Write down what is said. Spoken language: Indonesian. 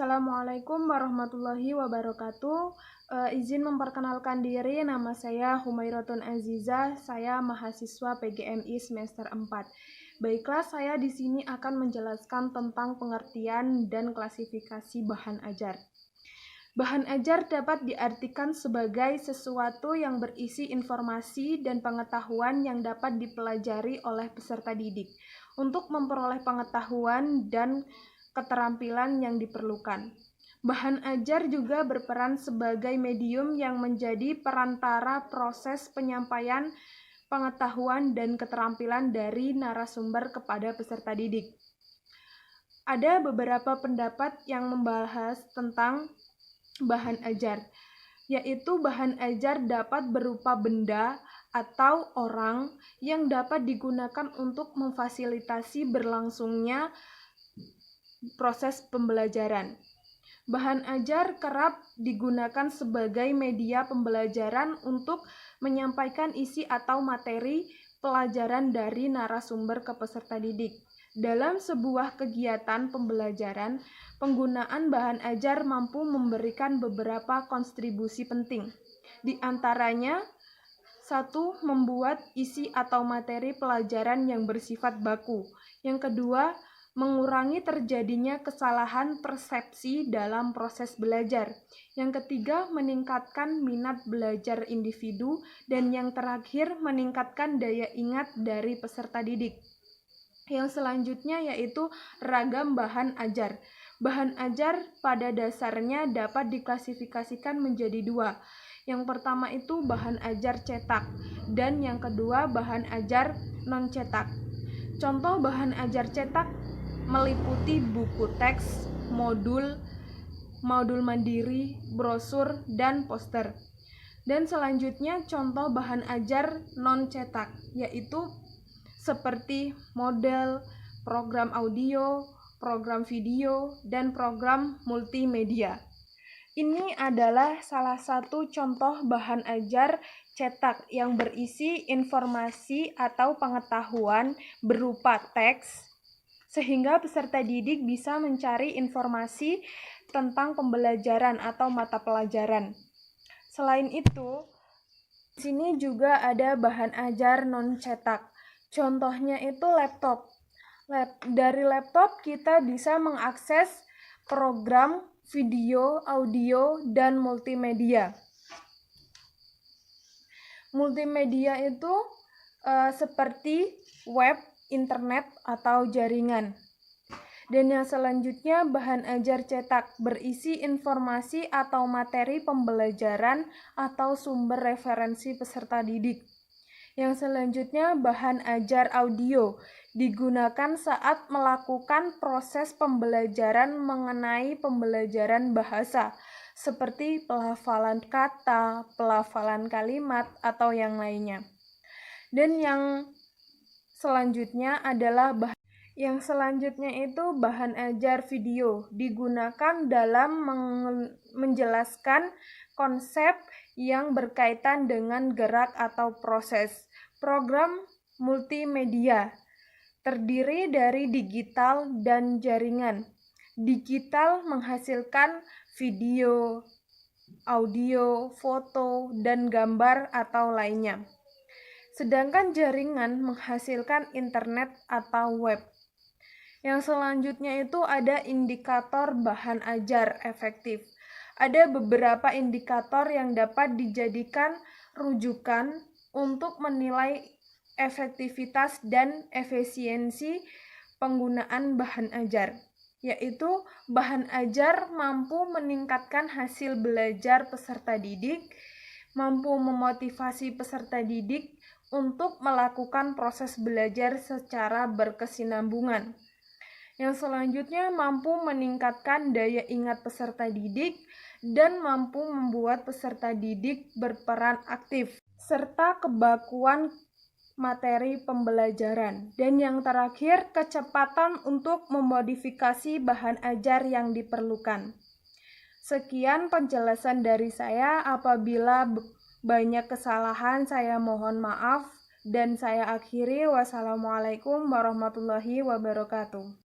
Assalamualaikum warahmatullahi wabarakatuh. Izin memperkenalkan diri, nama saya Humairatun Aziza, saya mahasiswa PGMI semester 4. Baiklah, saya di sini akan menjelaskan tentang pengertian dan klasifikasi bahan ajar. Bahan ajar dapat diartikan sebagai sesuatu yang berisi informasi dan pengetahuan yang dapat dipelajari oleh peserta didik untuk memperoleh pengetahuan dan keterampilan yang diperlukan. Bahan ajar juga berperan sebagai medium yang menjadi perantara proses penyampaian pengetahuan dan keterampilan dari narasumber kepada peserta didik. Ada beberapa pendapat yang membahas tentang bahan ajar, yaitu bahan ajar dapat berupa benda atau orang yang dapat digunakan untuk memfasilitasi berlangsungnya proses pembelajaran. Bahan ajar kerap digunakan sebagai media pembelajaran untuk menyampaikan isi atau materi pelajaran dari narasumber ke peserta didik. Dalam sebuah kegiatan pembelajaran, penggunaan bahan ajar mampu memberikan beberapa kontribusi penting. Di antaranya, 1. Membuat isi atau materi pelajaran yang bersifat baku. Yang kedua, mengurangi terjadinya kesalahan persepsi dalam proses belajar. Yang ketiga, meningkatkan minat belajar individu. Dan yang terakhir, meningkatkan daya ingat dari peserta didik. Yang selanjutnya yaitu ragam bahan ajar. Bahan ajar pada dasarnya dapat diklasifikasikan menjadi dua. Yang pertama itu bahan ajar cetak, dan yang kedua bahan ajar non-cetak. Contoh bahan ajar cetak meliputi buku teks, modul mandiri, brosur, dan poster. Dan selanjutnya contoh bahan ajar non-cetak, yaitu seperti model, program audio, program video, dan program multimedia. Ini adalah salah satu contoh bahan ajar cetak yang berisi informasi atau pengetahuan berupa teks, sehingga peserta didik bisa mencari informasi tentang pembelajaran atau mata pelajaran. Selain itu, di sini juga ada bahan ajar non-cetak. Contohnya itu laptop. Dari laptop kita bisa mengakses program video, audio, dan multimedia. Multimedia itu seperti web, internet, atau jaringan. Dan yang selanjutnya bahan ajar cetak berisi informasi atau materi pembelajaran atau sumber referensi peserta didik. Yang selanjutnya bahan ajar audio digunakan saat melakukan proses pembelajaran mengenai pembelajaran bahasa seperti pelafalan kata, pelafalan kalimat, atau yang lainnya. Dan yang selanjutnya adalah bahan ajar video digunakan dalam menjelaskan konsep yang berkaitan dengan gerak atau proses. Program multimedia terdiri dari digital dan jaringan. Digital menghasilkan video, audio, foto, dan gambar atau lainnya. Sedangkan jaringan menghasilkan internet atau web. Yang selanjutnya itu ada indikator bahan ajar efektif. Ada beberapa indikator yang dapat dijadikan rujukan untuk menilai efektivitas dan efisiensi penggunaan bahan ajar, yaitu bahan ajar mampu meningkatkan hasil belajar peserta didik, mampu memotivasi peserta didik untuk melakukan proses belajar secara berkesinambungan. Yang selanjutnya mampu meningkatkan daya ingat peserta didik dan mampu membuat peserta didik berperan aktif, serta kebakuan materi pembelajaran. Dan yang terakhir, kecepatan untuk memodifikasi bahan ajar yang diperlukan. Sekian penjelasan dari saya. Apabila banyak kesalahan, saya mohon maaf. Dan saya akhiri. Wassalamualaikum warahmatullahi wabarakatuh.